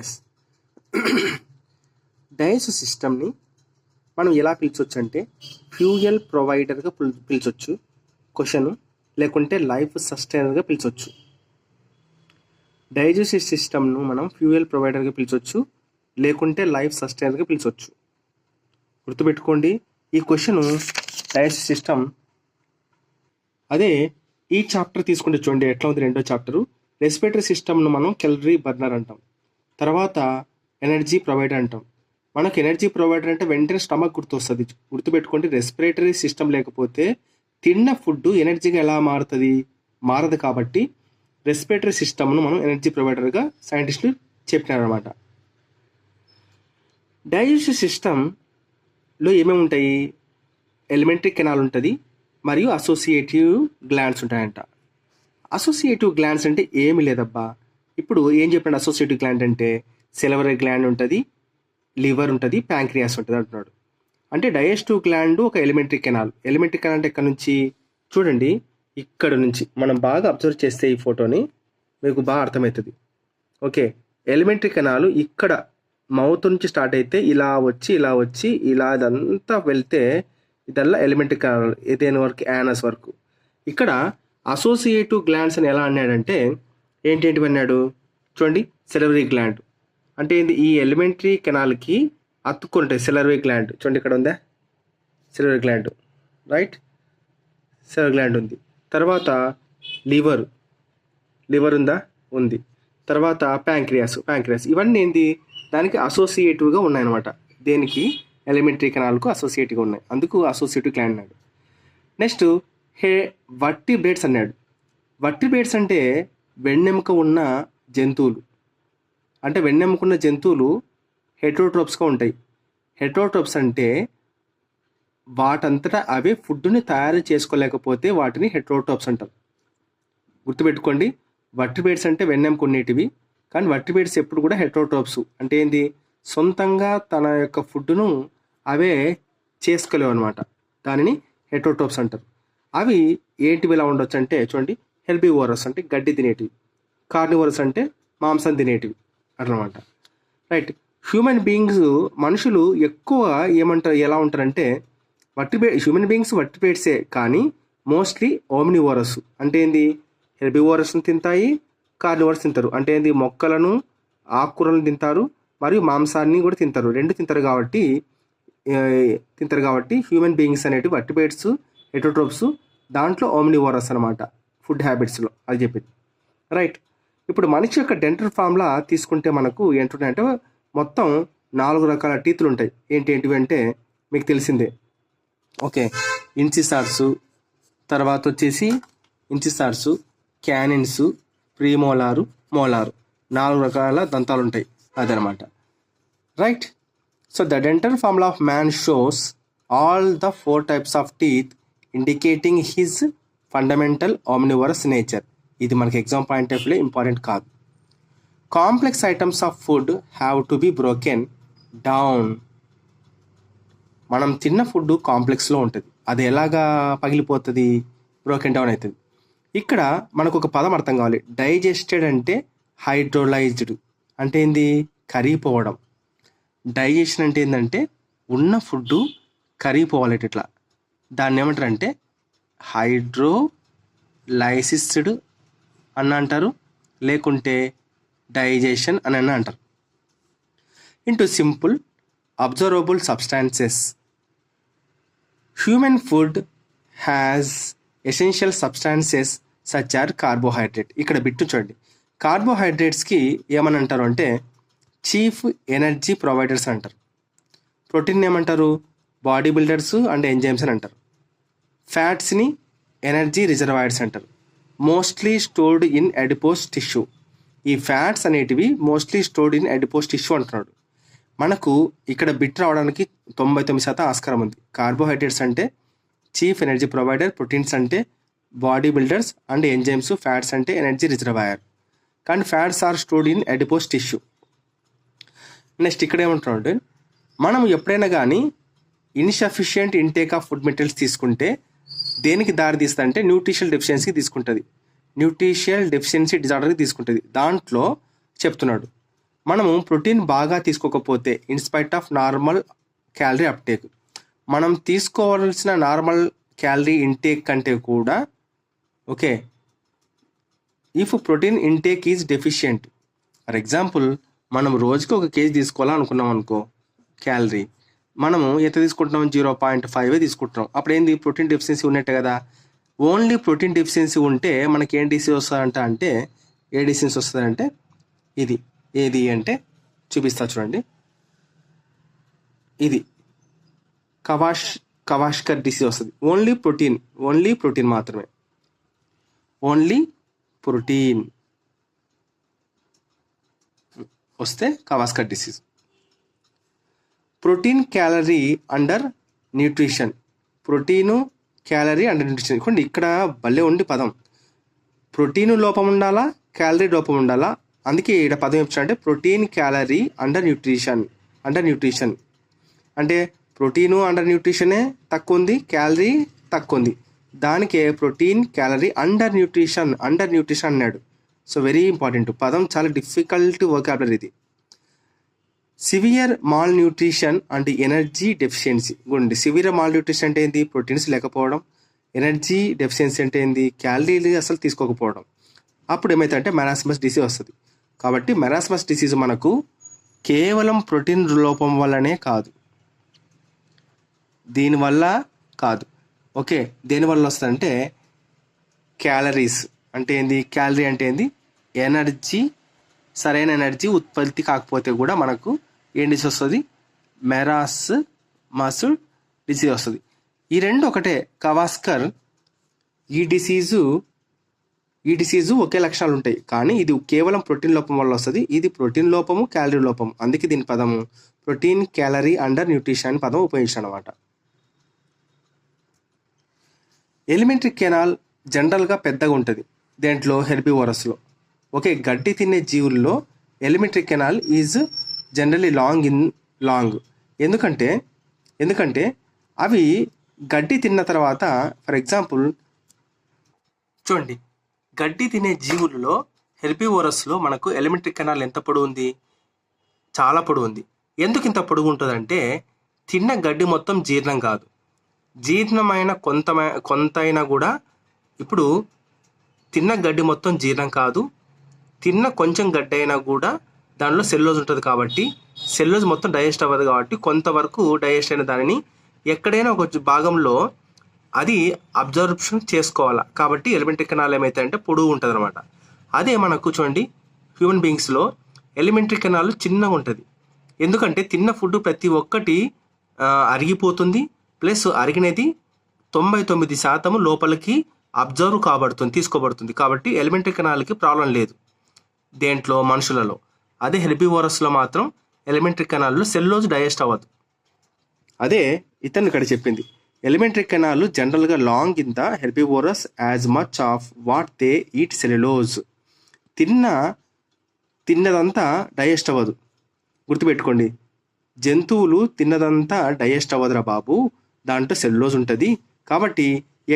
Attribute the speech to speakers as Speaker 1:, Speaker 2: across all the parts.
Speaker 1: Yes. Digestive సిస్టమ్ని మనం ఎలా పిలిచవచ్చు అంటే ఫ్యూయల్ ప్రొవైడర్గా పిలిచవచ్చు క్వశ్చన్, లేకుంటే లైఫ్ సస్టైనర్గా పిలిచవచ్చు. డైజెస్టివ్ సిస్టమ్ను మనం ఫ్యూయల్ ప్రొవైడర్గా పిలిచవచ్చు, లేకుంటే లైఫ్ సస్టైనర్గా పిలిచవచ్చు. గుర్తుపెట్టుకోండి, ఈ క్వశ్చన్ డైజెస్టివ్ సిస్టమ్. అదే ఈ చాప్టర్ తీసుకుంటే చూడండి ఎట్లా ఉంది. రెండో చాప్టరు రెస్పిరేటరీ సిస్టమ్ను మనం కెలరీ బర్నర్ అంటాం, తర్వాత ఎనర్జీ ప్రొవైడర్ అంటాం. మనకు ఎనర్జీ ప్రొవైడర్ అంటే వెంటనే స్టమక్ గుర్తొస్తుంది. గుర్తుపెట్టుకోండి, రెస్పిరేటరీ సిస్టమ్ లేకపోతే తిన్న ఫుడ్ ఎనర్జీగా ఎలా మారుతుంది? మారదు. కాబట్టి రెస్పిరేటరీ సిస్టమ్ను మనం ఎనర్జీ ప్రొవైడర్గా సైంటిస్టులు చెప్పినారనమాట. డైజెస్టివ్ సిస్టంలో ఏమేమి ఉంటాయి? ఎలిమెంటరీ కెనాల్ ఉంటుంది మరియు అసోసియేటివ్ గ్లాండ్స్ ఉంటాయంట. అసోసియేటివ్ గ్లాండ్స్ అంటే ఏమి లేదబ్బా, ఇప్పుడు ఏం చెప్పాడు? అసోసియేటివ్ గ్లాండ్ అంటే సెలవరీ గ్లాండ్ ఉంటుంది, లివర్ ఉంటుంది, ప్యాంక్రియాస్ ఉంటుంది అంటున్నాడు. అంటే డైజెస్టివ్ గ్లాండ్ ఒక ఎలిమెంటరీ కెనాల్. ఎలిమెంటరీ కెనాల్ అంటే ఎక్కడ నుంచి? చూడండి, ఇక్కడ నుంచి మనం బాగా అబ్జర్వ్ చేస్తే ఈ ఫోటోని మీకు బాగా అర్థమవుతుంది. ఓకే, ఎలిమెంటరీ కెనాల్ ఇక్కడ మౌత్ నుంచి స్టార్ట్ అయితే ఇలా వచ్చి ఇలా ఇదంతా వెళ్తే ఇదల్లా ఎలిమెంటరీ కెనాల్. దేని వరకు? యానస్ వరకు. ఇక్కడ అసోసియేటివ్ గ్లాండ్స్ అని ఎలా అన్నాడంటే ఏంటేంటివి అన్నాడు చూడండి. సెలవరీ గ్లాండ్ అంటే ఏంటి? ఈ ఎలిమెంటరీ కెనాల్కి అతుక్కుంటాయి సెలవరీ గ్లాండ్. చూడండి ఇక్కడ ఉందా salivary gland, right? Salivary gland ఉంది. తర్వాత లివర్ ఉందా? ఉంది. తర్వాత ప్యాంక్రియాస్. ఇవన్నీ ఏంటి? దానికి అసోసియేటివ్గా ఉన్నాయన్నమాట. దేనికి? ఎలిమెంటరీ కెనాల్కు అసోసియేటివ్గా ఉన్నాయి, అందుకు అసోసియేటివ్ గ్లాండ్ అన్నాడు. నెక్స్ట్ వర్టిబ్రేట్స్ అన్నాడు. వర్టిబ్రేట్స్ అంటే వెన్నెముక ఉన్న జంతువులు. అంటే వెన్నెముకున్న జంతువులు హెటరోట్రోప్స్గా ఉంటాయి. హెటరోట్రోప్స్ అంటే వాటంతటా అవే ఫుడ్ని తయారు చేసుకోలేకపోతే వాటిని హెటరోట్రోప్స్ అంటారు. గుర్తుపెట్టుకోండి, వర్టిబ్రేట్స్ అంటే వెన్నెముక ఉండేటివి, కానీ వర్టిబ్రేట్స్ ఎప్పుడు కూడా హెటరోట్రోప్స్. అంటే ఏంది? సొంతంగా తన యొక్క ఫుడ్ను అవే చేసుకోలేవు అనమాట. దానిని హెటరోట్రోప్స్ అంటారు. అవి ఏంటివి ఎలా ఉండొచ్చు అంటే చూడండి, హెర్బివోరస్ అంటే గడ్డి తినేటివి, కార్నివోరస్ అంటే మాంసం తినేటివి అట్లన్నమాట, రైట్? హ్యూమన్ బీయింగ్స్, మనుషులు ఎక్కువ ఏమంటారు, ఎలా ఉంటారంటే హ్యూమన్ బీయింగ్స్ వర్టిబ్రేట్సే, కానీ మోస్ట్లీ ఓమ్నివోరస్. అంటే ఏంది? హెర్బివోరస్ని తింటాయి, కార్నివోరస్ తింటారు. అంటే ఏంది? మొక్కలను, ఆకుకూరలను తింటారు మరియు మాంసాన్ని కూడా తింటారు. రెండు తింటారు కాబట్టి హ్యూమన్ బీయింగ్స్ అనేటివి వర్టిబ్రేట్స్, హెటరోట్రోప్స్, దాంట్లో ఓమ్నివోరస్ అనమాట ఫుడ్ హ్యాబిట్స్లో. అది చెప్పింది, రైట్? ఇప్పుడు మనిషి యొక్క డెంటల్ ఫార్ములా తీసుకుంటే మనకు ఏంటంటే మొత్తం 4 రకాల టీతులు ఉంటాయి. ఏంటివి అంటే మీకు తెలిసిందే. ఓకే, ఇన్సిసార్సు, తర్వాత వచ్చేసి ఇన్సిసార్సు, క్యానిన్స్, ప్రీమోలారు, మోలారు, 4 రకాల దంతాలు ఉంటాయి. అదనమాట, right? So the dental formula of man shows all the 4 types of teeth indicating his fundamental omnivorous nature. ఇది మనకి exam point of view important కాదు. Complex items of food have to be broken down. మనం తిన్న food కాంప్లెక్స్లో ఉంటుంది, అది ఎలాగా పగిలిపోతుంది? బ్రోకెన్ డౌన్ అవుతుంది. ఇక్కడ మనకు ఒక పదం అర్థం కావాలి. డైజెస్టెడ్ అంటే హైడ్రోలైజ్డ్ అంటే ఏంది? కరిగిపోవడం. డైజెషన్ అంటే ఏంటంటే ఉన్న ఫుడ్ కరిగిపోవాలి ఇట్లా. దాన్ని ఏమంటారు అంటే హైడ్రోలైసిస్డ్ అని అంటారు, లేకుంటే డైజెషన్ అని అంటారు. Into simple observable substances, human food has essential substances such are carbohydrate. ఇక్కడ బిట్టు చూడండి, కార్బోహైడ్రేట్స్కి ఏమని అంటారు అంటే చీఫ్ ఎనర్జీ ప్రొవైడర్స్ అంటారు. ప్రోటీన్ ఏమంటారు? బాడీ బిల్డర్స్ అండ్ ఎంజైమ్స్ అని అంటారు. ఫ్యాట్స్ని ఎనర్జీ రిజర్వాయర్స్ అంటారు. Mostly stored in adipose tissue. ఈ ఫ్యాట్స్ అనేటివి mostly stored in adipose tissue అంటున్నాడు. మనకు ఇక్కడ బిట్ రావడానికి 99% ఆస్కారం ఉంది. కార్బోహైడ్రేట్స్ అంటే చీఫ్ ఎనర్జీ ప్రొవైడర్, ప్రోటీన్స్ అంటే body builders and enzymes, fats అంటే ఎనర్జీ రిజర్వాయర్. కానీ fats are stored in adipose tissue. Next ఇక్కడ ఏమంటున్నాడు, మనం ఎప్పుడైనా కానీ insufficient intake of food materials తీసుకుంటే దేనికి దారి తీస్తుంది అంటే న్యూట్రిషనల్ డెఫిషియన్సీకి తీసుకుంటుంది, న్యూట్రిషనల్ డెఫిషియన్సీ డిజార్డర్కి తీసుకుంటుంది. దాంట్లో చెప్తున్నాడు మనము ప్రోటీన్ బాగా తీసుకోకపోతే in spite of normal calorie uptake, మనం తీసుకోవాల్సిన నార్మల్ క్యాలరీ ఇంటేక్ కంటే కూడా okay if protein intake is deficient, for example మనం రోజుకి 1 kg తీసుకోవాలనుకున్నాం అనుకో క్యాలరీ, మనము ఎంత తీసుకుంటున్నాం 0.5 తీసుకుంటున్నాం, అప్పుడు ఏంది ప్రోటీన్ డెఫిషియన్సీ ఉన్నట్టే కదా. ఓన్లీ ప్రోటీన్ డెఫిషియన్సీ ఉంటే మనకి ఏం డిసీజ్ వస్తుందంట అంటే ఏ డిసీజ్ వస్తుందంటే ఇది ఏది అంటే చూపిస్తా చూడండి, ఇది కవాష్కర్ డిసీజ్ వస్తుంది. ఓన్లీ ప్రోటీన్ మాత్రమే, ఓన్లీ ప్రోటీన్ వస్తే Gavaskar disease. Protein calorie under nutrition, protein calorie under nutrition. చూడండి ఇక్కడ భలే ఉండి పదం, ప్రోటీన్ లోపం ఉండాలా క్యాలరీ లోపం ఉండాలా, అందుకే ఇక్కడ పదం ఏమిటంటే ప్రోటీన్ క్యాలరీ అండర్ న్యూట్రిషన్ అంటే ప్రోటీను అండర్ న్యూట్రిషనే తక్కువ ఉంది, క్యాలరీ తక్కువ ఉంది, దానికే ప్రోటీన్ క్యాలరీ అండర్ న్యూట్రిషన్ అన్నాడు. సో వెరీ ఇంపార్టెంట్ పదం, చాలా డిఫికల్ట్ వొకాబులరీ ఇది. Severe mall nutrition and energy deficiency. Gundi severe mall nutrition అంటే ఏంది, ప్రోటీన్స్ లేకపోవడం, ఎనర్జీ డెఫిషియన్సీ అంటే ఏంది, క్యాలరీలు అసలు తీసుకోకపోవడం. అప్పుడు ఏమవుతుందంటే మెరాస్మస్ డిసీజ్ వస్తుంది. కాబట్టి మెరాస్మస్ డిసీజ్ మనకు కేవలం ప్రోటీన్ లోపం వల్లనే కాదు, దీనివల్ల కాదు. ఓకే, దేనివల్ల వస్తుందంటే క్యాలరీస్ అంటే ఏంది, క్యాలరీ అంటే ఏంది, ఎనర్జీ, సరైన ఎనర్జీ ఉత్పత్తి కాకపోతే కూడా మనకు ఏం డిసీజ్ వస్తుంది, మెరాస్మస్ డిసీజ్ వస్తుంది. ఈ రెండు ఒకటే, కవాస్కర్ ఈ డిసీజు ఒకే లక్షణాలు ఉంటాయి, కానీ ఇది కేవలం ప్రోటీన్ లోపం వల్ల వస్తుంది, ఇది ప్రోటీన్ లోపము క్యాలరీ లోపము, అందుకే దీని పదము ప్రోటీన్ క్యాలరీ అండర్ న్యూట్రిషన్ పదం ఉపయోగించాను అనమాట. ఎలిమెంటరీ కెనాల్ జనరల్గా పెద్దగా ఉంటుంది దేంట్లో, హెర్బివోరస్లో. ఓకే, గడ్డి తినే జీవుల్లో elementary canal is generally long. ఎందుకంటే అవి గడ్డి తిన్న తర్వాత, ఫర్ ఎగ్జాంపుల్ చూడండి, గడ్డి తినే జీవుల్లో హెర్బివోరస్లో మనకు ఎలిమెంటరీ కెనాల్ ఎంత పొడవు ఉంది, చాలా పొడవు ఉంది. ఎందుకు ఇంత పొడుగు ఉంటుందంటే తిన్న గడ్డి మొత్తం జీర్ణం కాదు, జీర్ణమైన కొంతైనా కూడా, ఇప్పుడు తిన్న గడ్డి మొత్తం జీర్ణం కాదు, తిన్న కొంచెం గడ్డి అయినా కూడా దానిలో సెల్లోజ్ ఉంటుంది, కాబట్టి సెల్లోజ్ మొత్తం డైజెస్ట్ అవ్వదు, కాబట్టి కొంతవరకు డైజెస్ట్ అయిన దానిని ఎక్కడైనా ఒక భాగంలో అది అబ్జర్ప్షన్ చేసుకోవాలి. కాబట్టి ఎలిమెంటరీ కెనాల్ ఏమవుతాయంటే పొడుగు ఉంటుంది అనమాట. అదే మనకు చూడండి హ్యూమన్ బీయింగ్స్లో ఎలిమెంటరీ కెనాల్ చిన్నగా ఉంటుంది, ఎందుకంటే తిన్న ఫుడ్ ప్రతి ఒక్కటి అరిగిపోతుంది, ప్లస్ అరిగినది 99% లోపలికి అబ్జర్వ్ తీసుకోబడుతుంది. కాబట్టి ఎలిమెంటరీ కెనాల్కి ప్రాబ్లం లేదు దేంట్లో, మనుషులలో. అదే హెర్బివోరస్లో మాత్రం ఎలిమెంటరీ కెనాల్లో సెల్లోజ్ డైజెస్ట్ అవ్వదు. అదే ఇతను ఇక్కడ చెప్పింది, ఎలిమెంటరీ కెనాల్ జనరల్గా long in the herbivorous as much of what they eat cellulose. తిన్నదంతా డైజెస్ట్ అవ్వదు, గుర్తుపెట్టుకోండి, జంతువులు తిన్నదంతా డైజెస్ట్ అవ్వదురా బాబు, దాంట్లో సెల్యులోజ్ ఉంటుంది. కాబట్టి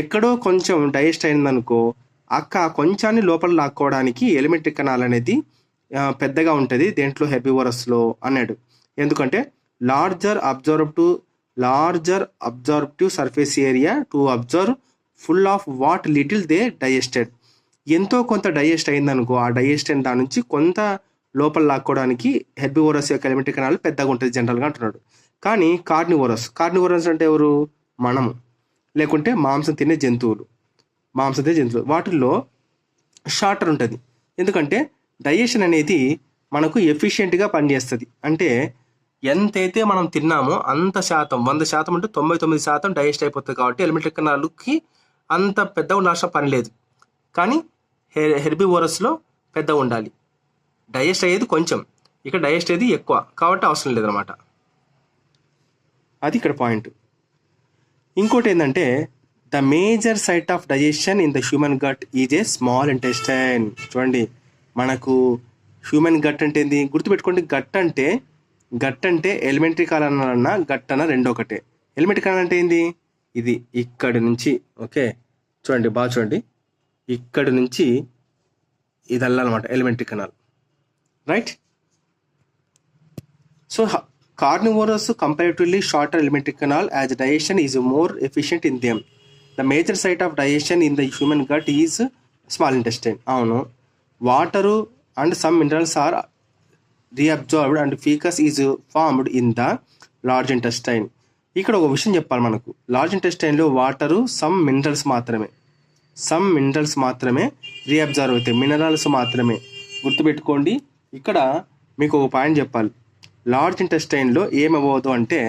Speaker 1: ఎక్కడో కొంచెం డైజెస్ట్ అయిందనుకో, కొంచాన్ని లోపల లాక్కోవడానికి ఎలిమెంటరీ కెనాల్ అనేది పెద్దగా ఉంటుంది దేంట్లో, హెర్బివోరస్లో అన్నాడు. ఎందుకంటే larger absorptive surface area to observe full of what little they digested. ఎంతో కొంత డైజెస్ట్ అయిందనుకో, ఆ డైజెస్ట్ అయిన దాని నుంచి కొంత లోపల లాక్కోవడానికి హెర్బివోరస్ యొక్క ఎలిమెంటరీ కెనాల్ పెద్దగా ఉంటుంది జనరల్గా అంటున్నాడు. కానీ కార్నివోరస్ అంటే ఎవరు, మనము, లేకుంటే మాంసం తినే జంతువులు, వాటిల్లో షార్టర్ ఉంటుంది. ఎందుకంటే డైజెషన్ అనేది మనకు ఎఫిషియెంట్గా పనిచేస్తుంది. అంటే ఎంతైతే మనం తిన్నామో అంత శాతం, 100% అంటే 99% డైజెస్ట్ అయిపోతుంది. కాబట్టి ఎలిమెంటరీ కెనాల్కి అంత పెద్దగా ఉండాల్సిన పని లేదు. కానీ హెర్బివోరస్లో పెద్దగా ఉండాలి, డైజెస్ట్ అయ్యేది కొంచెం, ఇక్కడ డైజెస్ట్ అయ్యేది ఎక్కువ, కాబట్టి అవసరం లేదనమాట. అది ఇక్కడ పాయింట్. ఇంకోటి ఏంటంటే the major site of digestion in the human gut is a small intestine. చూడండి, మనకు హ్యూమన్ గట్ అంటే ఏంది, గుర్తుపెట్టుకోండి, గట్ అంటే ఎలిమెంటరీ కెనాల్ అన్న గట్ అన్న రెండు ఒకటే. ఎలిమెంటరీ కెనాల్ అంటే ఏంది, ఇది ఇక్కడి నుంచి, ఓకే చూడండి, బాగా చూడండి, ఇక్కడి నుంచి ఇది అల్లనమాట elementary canal, right. So carnivores comparatively shorter alimentary canal as digestion is more efficient in them. The major site of digestion in the human gut is small intestine. అవును, water and some minerals are reabsorbed and faeces is formed in the large intestine. ఇక్కడ ఒక విషయం చెప్పాలి మనకు, large ఇంటెస్టైన్లో water some minerals మాత్రమే reabsorb అవుతాయి, minerals మాత్రమే. గుర్తుపెట్టుకోండి, ఇక్కడ మీకు ఒక పాయింట్ చెప్పాలి. లార్జ్ ఇంటెస్టైన్లో ఏమవ్వదు అంటే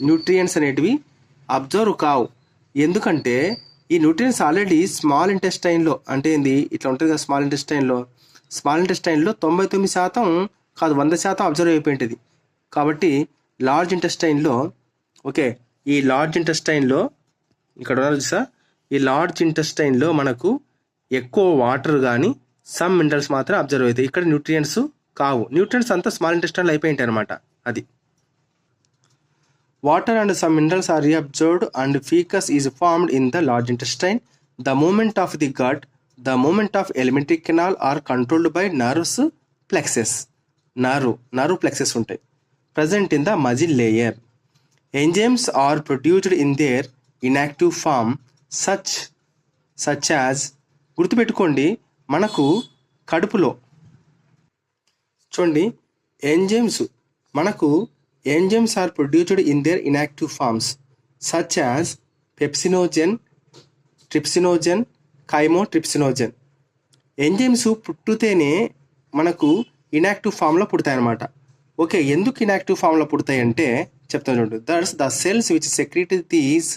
Speaker 1: న్యూట్రియంట్స్ అనేటివి అబ్జర్వ్ కావు. ఎందుకంటే ఈ న్యూట్రియంట్స్ ఆల్రెడీ స్మాల్ ఇంటెస్టైన్లో, అంటే ఏంది ఇట్లా ఉంటుంది కదా, స్మాల్ ఇంటెస్టైన్లో 99% కాదు 100% అబ్జర్వ్ అయిపోయింటుంది. కాబట్టి లార్జ్ ఇంటెస్టైన్లో ఈ లార్జ్ ఇంటెస్టైన్లో ఇక్కడ ఉన్నారు చూసా, ఈ లార్జ్ ఇంటెస్టైన్లో మనకు ఎక్కువ వాటర్ కానీ సమ్ మినరల్స్ మాత్రం అబ్జర్వ్ అవుతాయి. ఇక్కడ న్యూట్రియంట్స్ కావు, న్యూట్రియంట్స్ అంతా స్మాల్ ఇంటెస్టైన్లో అయిపోయింటాయి అనమాట. అది water and some minerals are reabsorbed and faeces is formed in the large intestine. The moment of the gut, the moment of elementary canal are controlled by nerves plexuses. Nerve plexuses ఉంటాయి present in the muscle layer. Enzymes are produced in their inactive form such as, గుర్తుపెట్టుకోండి, మనకు కడుపులో చూడండి enzymes are produced in their inactive forms such as pepsinogen, trypsinogen, chymotrypsinogen. Enzymes పుట్టుతేనే మనకు inactive ఫామ్లో పుడతాయి అన్నమాట. ఎందుకు ఇన్యాక్టివ్ ఫామ్లో పుడతాయి అంటే చెప్తాను చూడండి. That's the cells which secrete these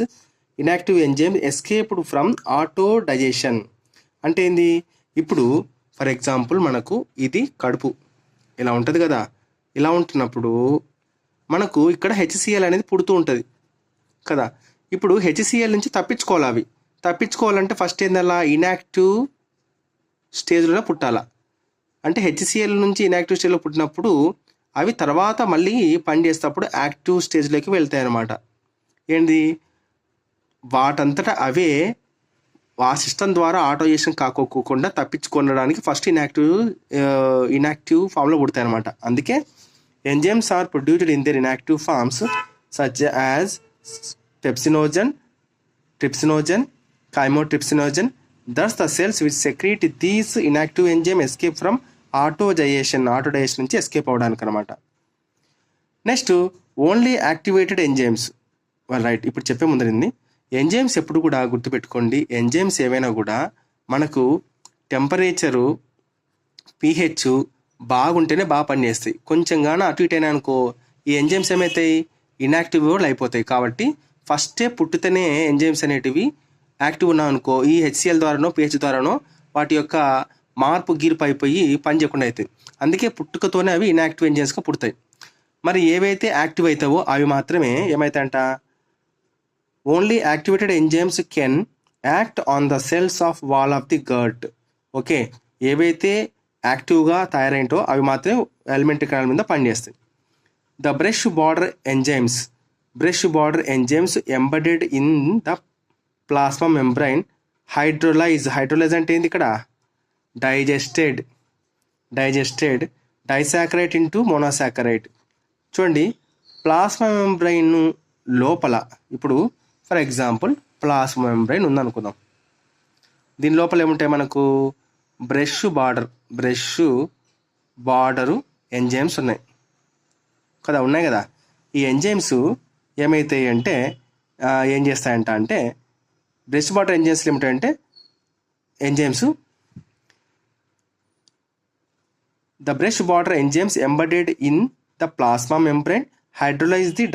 Speaker 1: inactive enzyme escaped from auto digestion. అంటే ఏంది, ఇప్పుడు ఫర్ ఎగ్జాంపుల్ మనకు ఇది కడుపు ఇలా ఉంటుంది కదా, ఇలా ఉంటున్నప్పుడు మనకు ఇక్కడ హెచ్సిఎల్ అనేది పుడుతూ ఉంటుంది కదా. ఇప్పుడు హెచ్సిఎల్ నుంచి తప్పించుకోవాలంటే ఫస్ట్ ఏందల్లా ఇన్యాక్టివ్ స్టేజ్లో పుట్టాలా. అంటే హెచ్సిఎల్ నుంచి ఇన్యాక్టివ్ స్టేజ్లో పుట్టినప్పుడు అవి తర్వాత మళ్ళీ పని చేసేటప్పుడు యాక్టివ్ స్టేజ్లోకి వెళ్తాయి అన్నమాట. ఏంటి, వాటంతటా అవే ఆ సిస్టమ్ ద్వారా ఆటోజేషన్ కాకోకుండా తప్పించుకోవడానికి ఫస్ట్ ఇన్యాక్టివ్ ఫామ్లో పుడతాయి అనమాట. అందుకే enzymes are produced in their inactive forms such as pepsinogen, trypsinogen, chymotrypsinogen. That's the cells which secrete these inactive enzyme escape from autodigestion నుంచి ఎస్కేప్ అవ్వడానికి అనమాట. Next only activated enzymes. Right, ఇప్పుడు చెప్పే ముందరింది enzymes ఎప్పుడు కూడా గుర్తుపెట్టుకోండి, ఎంజైమ్స్ ఏవైనా కూడా మనకు టెంపరేచరు, pH బాగుంటేనే బాగా పనిచేస్తాయి. కొంచెం గాన అటు ఇటు అయినా అనుకో ఈ ఎంజైమ్స్ ఏమవుతాయి, ఇన్యాక్టివ్ కూడా అయిపోతాయి. కాబట్టి ఫస్టే పుట్టుతేనే ఎంజైమ్స్ అనేటివి యాక్టివ్ ఉన్నా అనుకో ఈ హెచ్సిఎల్ ద్వారానో pH ద్వారానో వాటి యొక్క మార్పు గీర్పు అయిపోయి పని చేయకుండా అవుతాయి. అందుకే పుట్టుకతోనే అవి ఇన్యాక్టివ్ ఎంజైమ్స్గా పుడతాయి. మరి ఏవైతే యాక్టివ్ అవుతావో అవి మాత్రమే ఏమవుతాయంట, only activated enzymes can act on the cells of wall of the gut. ఏవైతే యాక్టివ్గా తయారైంటో అవి మాత్రమే ఎలిమెంటరీ కెనాల్ మీద పనిచేస్తాయి. The brush border enzymes embedded in the plasma membrane hydrolyse అంటే ఏంది ఇక్కడ, డైజెస్టెడ్ డైసాకరైట్ ఇంటూ మోనోసాకరైట్. చూడండి, ప్లాస్మా మెంబ్రైన్ లోపల ఇప్పుడు ఫర్ ఎగ్జాంపుల్ ప్లాస్మా మెంబ్రైన్ ఉందనుకుందాం. దీని లోపల ఏముంటాయి మనకు, బ్రష్ బార్డరు ఎంజైమ్స్ ఉన్నాయి కదా. ఈ ఎంజైమ్స్ ఏమవుతాయి అంటే ఏం చేస్తాయంట అంటే బ్రష్ బార్డర్ ఎంజైమ్స్లో ఏమిటాయంటే enzymes the brush border enzymes embedded in the plasma membrane hydrolyze the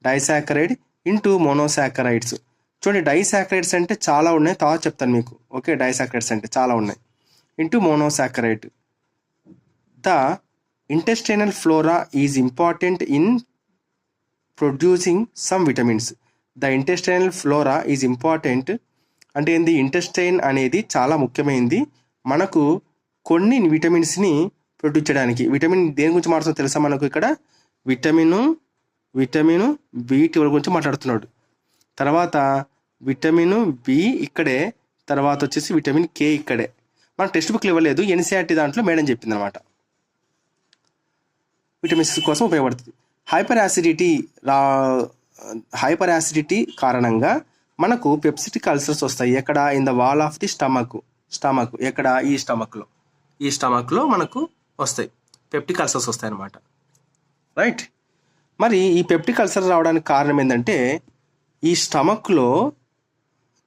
Speaker 1: disaccharide into monosaccharides. చూడండి, డైసాకరైడ్స్ అంటే చాలా ఉన్నాయి, తర్వాత చెప్తాను మీకు. డైసాకరైడ్స్ అంటే చాలా ఉన్నాయి. Into monosaccharide. The intestinal flora is important in producing some vitamins. The intestinal flora is important అంటే ఏంది, ఇంటెస్టైన్ అనేది చాలా ముఖ్యమైనది మనకు కొన్ని విటమిన్స్ని ప్రొడ్యూస్ చేయడానికి. విటమిన్ దేని గురించి మాట్లాడుతుందో తెలుసా మనకు, ఇక్కడ విటమిన్ B12 గురించి మాట్లాడుతున్నాడు. తర్వాత విటమిన్ బి ఇక్కడే, తర్వాత వచ్చేసి విటమిన్ కే ఇక్కడే. మన టెక్స్ట్ బుక్లో ఇవ్వలేదు, ఎన్సీఆర్టీ దాంట్లో మేడం చెప్పింది అనమాట. విటమిన్ సి కోసం ఉపయోగపడుతుంది. హైపర్ యాసిడిటీ కారణంగా మనకు పెప్సిటిక్ అల్సర్స్ వస్తాయి. ఎక్కడ? In the wall of the stomach ఎక్కడ? ఈ స్టమక్లో మనకు వస్తాయి, పెప్టిక్ అల్సర్స్ వస్తాయి అన్నమాట. రైట్. మరి ఈ పెప్టిక్ అల్సర్ రావడానికి కారణం ఏంటంటే ఈ స్టమక్లో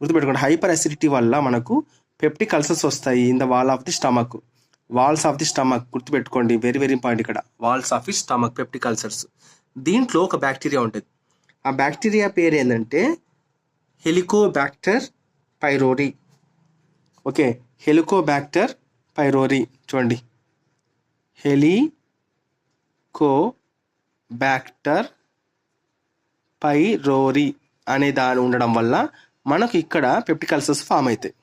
Speaker 1: గుర్తుపెట్టుకోండి, హైపర్ యాసిడిటీ వల్ల మనకు పెప్టిక్ అల్సర్స్ వస్తాయి in the walls of the stomach. గుర్తుపెట్టుకోండి, వెరీ వెరీ ఇంపార్టెంట్ ఇక్కడ, walls of the stomach peptic ulcers. దీంట్లో ఒక బ్యాక్టీరియా ఉంటుంది. ఆ బ్యాక్టీరియా పేరు ఏంటంటే Helicobacter pylori. Okay, Helicobacter pylori. చూడండి, హెలికోబాక్టర్ పైరోరీ అనే దాని ఉండడం వల్ల మనకు ఇక్కడ పెప్టిక్ అల్సర్స్ ఫామ్ అవుతాయి.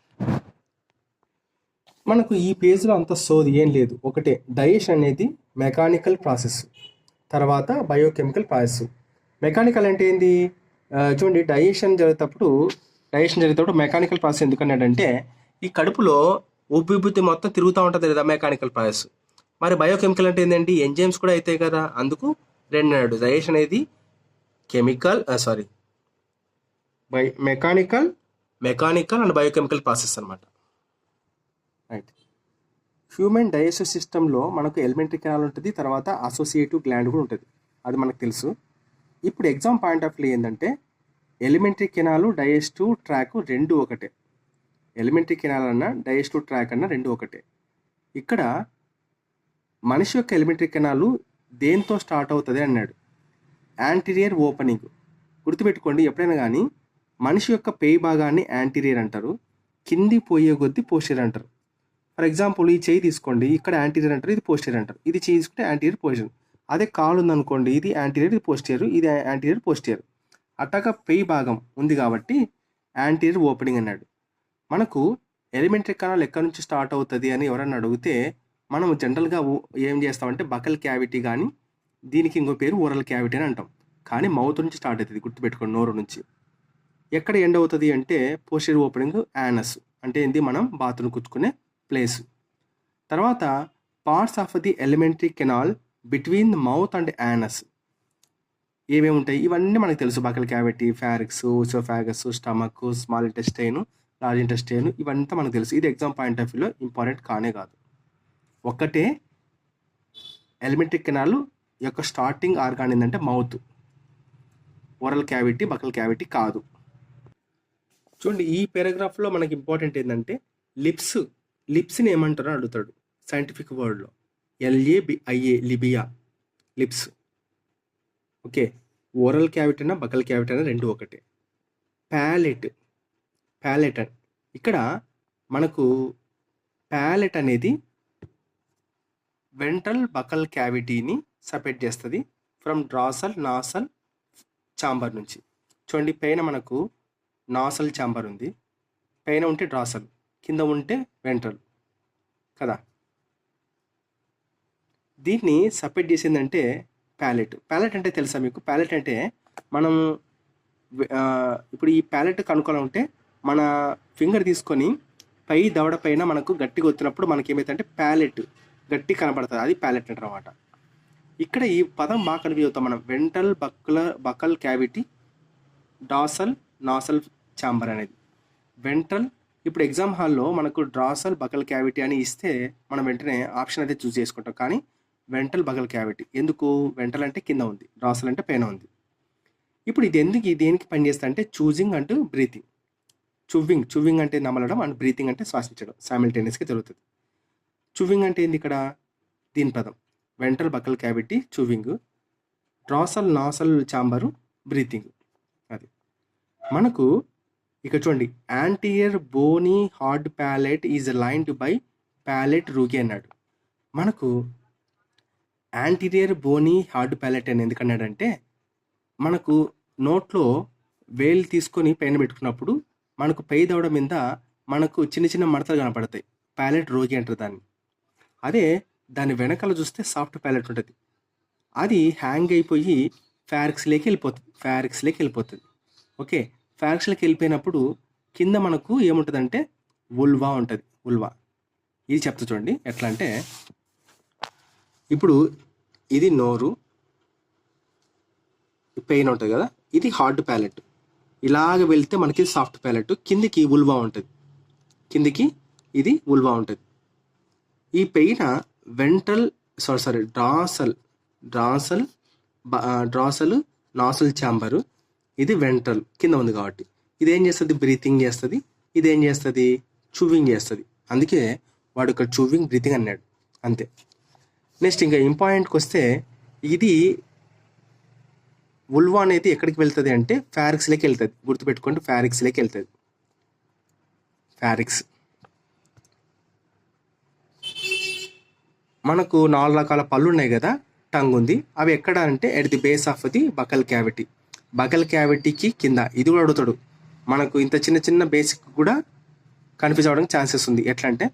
Speaker 1: మనకు ఈ పేజ్లో అంత సోది ఏం లేదు, ఒకటే డైజెషన్ అనేది మెకానికల్ ప్రాసెస్, తర్వాత బయోకెమికల్ ప్రాసెస్. మెకానికల్ అంటే ఏంది? చూడండి, డైజెషన్ జరిగేటప్పుడు మెకానికల్ ప్రాసెస్ ఎందుకన్నాడంటే ఈ కడుపులో ఉబ్బిబుద్ధి మొత్తం తిరుగుతూ ఉంటుంది కదా, మెకానికల్ ప్రాసెస్. మరి బయోకెమికల్ అంటే ఏంటంటే ఎంజైమ్స్ కూడా అవుతాయి కదా, అందుకు రెండు అన్నాడు. డైజెషన్ అనేది మెకానికల్ అండ్ బయోకెమికల్ ప్రాసెస్ అనమాట. రైట్. హ్యూమన్ డైజెస్టివ్ సిస్టంలో మనకు ఎలిమెంటరీ కెనాల్ ఉంటుంది, తర్వాత అసోసియేటివ్ గ్లాండ్ కూడా ఉంటుంది, అది మనకు తెలుసు. ఇప్పుడు ఎగ్జామ్ పాయింట్ ఆఫ్ వ్యూ ఏంటంటే ఎలిమెంటరీ కెనాల్ డైజెస్టివ్ ట్రాక్ రెండు ఒకటే. ఎలిమెంటరీ కెనాల్ అన్న డైజెస్టివ్ ట్రాక్ అన్న రెండు ఒకటే. ఇక్కడ మనిషి యొక్క ఎలిమెంటరీ కెనాల్ దేంతో స్టార్ట్ అవుతుంది అన్నాడు, యాంటీరియర్ ఓపెనింగ్. గుర్తుపెట్టుకోండి, ఎప్పుడైనా కానీ మనిషి యొక్క పేయి భాగాన్ని యాంటీరియర్ అంటారు, కింది పోయే కొద్దీ పోస్టీరియర్ అంటారు. ఫర్ ఎగ్జాంపుల్ ఈ చేయి తీసుకోండి, ఇక్కడ యాంటీరియర్ అంటారు, ఇది పోస్టీరియర్ అంటారు. ఇది చేయి తీసుకుంటే యాంటీరియర్ పోస్టీరియర్. అదే కాలు ఉందనుకోండి, ఇది యాంటీరియర్, ఇది పోస్టీరియర్, ఇది యాంటీరియర్ పోస్టీరియర్. అట్టగా పేయి భాగం ఉంది కాబట్టి యాంటీరియర్ ఓపెనింగ్ అన్నాడు. మనకు ఎలిమెంటరీ కెనాల్ ఎక్కడి నుంచి స్టార్ట్ అవుతుంది అని ఎవరన్నా అడిగితే మనం జనరల్గా ఏం చేస్తామంటే బకల్ క్యావిటీ, కానీ దీనికి ఇంకో పేరు ఓరల్ క్యావిటీ అని అంటాం. కానీ మౌత్ నుంచి స్టార్ట్ అవుతుంది, గుర్తుపెట్టుకోండి, నోరు నుంచి. ఎక్కడ ఎండ్ అవుతుంది అంటే పోస్టీరియర్ ఓపెనింగ్ యానస్, అంటే ఏంది, మనం బాత్రూమ్ కుచ్చుకునే ప్లేస్. తర్వాత parts of the elementary canal between the mouth and anus ఏమేమి ఉంటాయి ఇవన్నీ మనకు తెలుసు. Buccal cavity, pharynx, oesophagus, stomach, small intestine, large intestine, ఇవంతా మనకు తెలుసు. ఇది ఎగ్జామ్ పాయింట్ ఆఫ్ వ్యూలో ఇంపార్టెంట్ కానే కాదు. ఒక్కటే ఎలిమెంటరీ కెనాల్ యొక్క స్టార్టింగ్ ఆర్గాన్ ఏంటంటే mouth, oral cavity, buccal cavity కాదు. చూడండి, ఈ పారాగ్రాఫ్లో మనకి ఇంపార్టెంట్ ఏంటంటే లిప్స్ని ఏమంటారో అడుగుతాడు సైంటిఫిక్ వర్డ్లో. LABIA, labia, lips. Okay, oral cavity అయినా బకల్ క్యావిటీ అయినా రెండు ఒకటే. ప్యాలెట్ ఇక్కడ మనకు ప్యాలెట్ అనేది వెంట్రల్ బకల్ క్యావిటీని సపరేట్ చేస్తుంది ఫ్రమ్ నాసల్ ఛాంబర్ నుంచి. చూడండి, పైన మనకు నాసల్ ఛాంబర్ ఉంది, పైన ఉంటే డ్రాసల్, కింద ఉంటే వెంట్రల్ కదా. దీన్ని సపరేట్ చేసిందంటే ప్యాలెట్ అంటే తెలుసా మీకు? ప్యాలెట్ అంటే మనం ఇప్పుడు ఈ ప్యాలెట్ కనుక్కోవాలంటే మన ఫింగర్ తీసుకొని పై దవడ పైన మనకు గట్టిగా వచ్చినప్పుడు మనకి ఏమైతుందంటే ప్యాలెట్ గట్టి కనపడుతుంది, అది ప్యాలెట్ అంటారు అన్నమాట. ఇక్కడ ఈ పదం బాగా కన్ఫ్యూజ్ అవుతాం మనం. Ventral buccal cavity, nasal chamber అనేది వెంట్రల్. ఇప్పుడు ఎగ్జామ్ హాల్లో మనకు డ్రాసల్ బకల్ క్యావిటీ అని ఇస్తే మనం వెంటనే ఆప్షన్ అయితే చూస్ చేసుకుంటాం, కానీ వెంట్రల్ బకల్ క్యావిటీ ఎందుకు? వెంట్రల్ అంటే కింద ఉంది, డ్రాసల్ అంటే పైన ఉంది. ఇప్పుడు ఇది దేనికి పనిచేస్తా అంటే చూజింగ్ అండ్ బ్రీతింగ్. చువ్వింగ్ అంటే నమలడం, అండ్ బ్రీతింగ్ అంటే శ్వాసించడం సైమిల్టేనియస్గా జరుగుతుంది. చువ్వింగ్ అంటే ఏంది? ఇక్కడ దీని పదం ventral buccal cavity chewing, nasal chamber breathing. అది మనకు ఇక చూడండి, anterior bony hard palate is lined by palate rugae అన్నాడు. మనకు యాంటీరియర్ బోనీ హార్డ్ ప్యాలెట్ అని ఎందుకన్నాడంటే మనకు నోట్లో వేలు తీసుకొని పైన పెట్టుకున్నప్పుడు మనకు పై దవడ మీద మనకు చిన్న చిన్న మడతలు కనపడతాయి, ప్యాలెట్ రోగి అంటారు దాన్ని. అదే దాని వెనకాల చూస్తే సాఫ్ట్ ప్యాలెట్ ఉంటుంది, అది హ్యాంగ్ అయిపోయి ఫారిక్స్లోకి వెళ్ళిపోతుంది. ఓకే, ఫారిక్స్లోకి వెళ్ళిపోయినప్పుడు కింద మనకు ఏముంటుందంటే ఉల్వా ఉంటుంది. ఇది చెప్తా చూడండి ఎట్లా అంటే, ఇప్పుడు ఇది నోరు, పెయిన్ ఉంటుంది కదా, ఇది హార్డ్ ప్యాలెట్. ఇలాగ వెళ్తే మనకి సాఫ్ట్ ప్యాలెట్, కిందికి ఉల్వా ఉంటుంది, కిందికి ఇది ఉల్వా ఉంటుంది. ఈ పైన వెంట్రల్ డ్రాసల్ నాసల్ ఛాంబరు, ఇది వెంట్రల్ కింద ఉంది కాబట్టి ఇది ఏం చేస్తుంది, బ్రీతింగ్ చేస్తుంది. ఇది ఏం చేస్తుంది, చూవింగ్ చేస్తుంది. అందుకే వాడు ఇక్కడ చూవింగ్ బ్రీతింగ్ అన్నాడు, అంతే. నెక్స్ట్ ఇంకా ఇంపార్టెంట్కి వస్తే, ఇది ఉల్వా అనేది ఎక్కడికి వెళ్తుంది అంటే ఫారిక్స్లోకి వెళ్తుంది. గుర్తుపెట్టుకోండి, ఫారిక్స్లోకి వెళ్తుంది. ఫారిక్స్ మనకు 4 రకాల పళ్ళు ఉన్నాయి కదా, టంగ్ ఉంది. అవి ఎక్కడ అంటే at the base of the buccal cavity. Buccal క్యావిటీకి కింద. ఇది కూడా అడుగుతాడు మనకు. ఇంత చిన్న చిన్న బేసిక్ కూడా కన్ఫ్యూజ్ అవ్వడానికి ఛాన్సెస్ ఉంది. ఎట్లా అంటే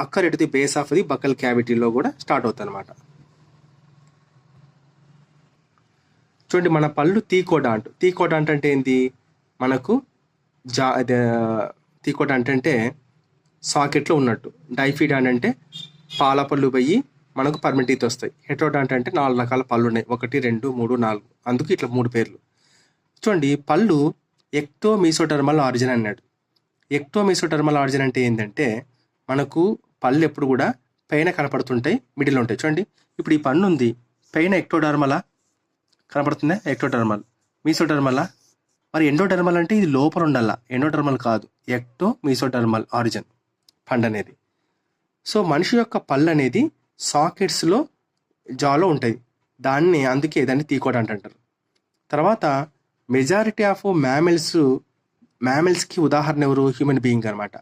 Speaker 1: occur at the base of the buccal క్యావిటీలో కూడా స్టార్ట్ అవుతుంది అనమాట. చూడండి, మన పళ్ళు తీకోడాంట్ అంటే ఏంది, మనకు తీకోడాంట్ అంటే సాకెట్లో ఉన్నట్టు. డైఫిడాంట్ అంటే పాల పళ్ళు పోయి మనకు పర్మనెంట్ టీత్ వస్తాయి. హెటరోడాంట్ అంటే 4 రకాల పళ్ళు ఉన్నాయి, 1, 2, 3, 4. అందుకు ఇట్లా 3 పేర్లు. చూడండి, పళ్ళు ఎక్టో మీసోటర్మల్ ఆరిజిన్ అన్నాడు. ఎక్టో మీసోటర్మల్ ఆరిజిన్ అంటే ఏంటంటే, మనకు పళ్ళు ఎప్పుడు కూడా పైన కనపడుతుంటాయి, మిడిల్లో ఉంటాయి. చూడండి, ఇప్పుడు ఈ పన్ను ఉంది, పైన ఎక్టోడర్మలా కనపడుతుందా, ఎక్టోడర్మల్. మీసోటర్మలా, మరి ఎండోడర్మల్ అంటే ఇది లోపల ఉండాలా, ఎండోడర్మల్ కాదు. ఎక్టో మీసోటర్మల్ ఆరిజిన్ పండు అనేది. సో మనిషి యొక్క పళ్ళు అనేది సాకెట్స్లో జాలో ఉంటుంది. అందుకే దాన్ని తీకోడాంట్ అంటారు. తర్వాత మెజారిటీ ఆఫ్ మ్యామెల్స్కి ఉదాహరణ ఎవరు, హ్యూమన్ బీయింగ్ అనమాట.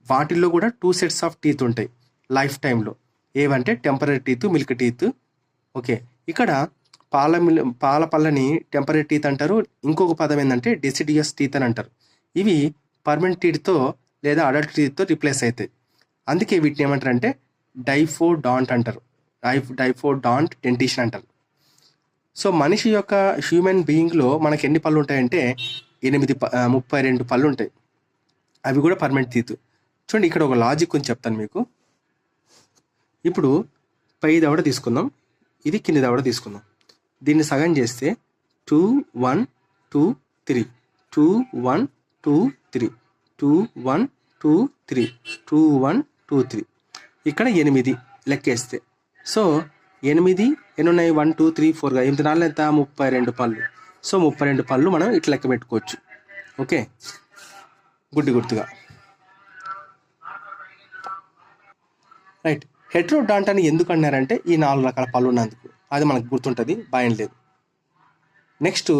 Speaker 1: వాటిల్లో కూడా 2 సెట్స్ ఆఫ్ టీత్ ఉంటాయి లైఫ్ టైంలో. ఏవంటే temporary teeth, milk teeth. Okay, ఇక్కడ పాల పళ్ళని టెంపరీ టీత్ అంటారు. ఇంకొక పదం ఏంటంటే డెసిడియస్ టీత్ అని అంటారు. ఇవి పర్మనెంట్ టీత్తో లేదా అడల్ట్ టీత్తో రిప్లేస్ అవుతాయి. అందుకే వీటిని ఏమంటారు అంటే డైఫోడాంట్ అంటారు. డైఫోడాంట్ డెంటిషన్ అంటారు. సో మనిషి యొక్క హ్యూమన్ బీయింగ్లో మనకి ఎన్ని పళ్ళు ఉంటాయంటే 32 పళ్ళు ఉంటాయి. అవి కూడా పర్మనెంట్ టీత్. చూడండి, ఇక్కడ ఒక లాజిక్ కొంచెం చెప్తాను మీకు. ఇప్పుడు పై దవడ తీసుకుందాం, ఇది కింది దవడ తీసుకుందాం. దీన్ని సగం చేస్తే 2 1 2 3 2 1 2 3 2 1 2 3 2 1 2 3. ఇక్కడ 8 లెక్కేస్తే. సో 8 ఎన్ని ఉన్నాయి, 1 2 3 4గా 8 4 ఎంత, 32 పళ్ళు. సో 32 పళ్ళు మనం ఇట్లా లెక్క పెట్టుకోవచ్చు. ఓకే, గుర్తుగా. రైట్. హెటరోడాంట్ అని ఎందుకు అన్నారంటే ఈ 4 రకాల పళ్ళు ఉన్నందుకు. అది మనకు గుర్తుంటుంది, భయం లేదు. నెక్స్ట్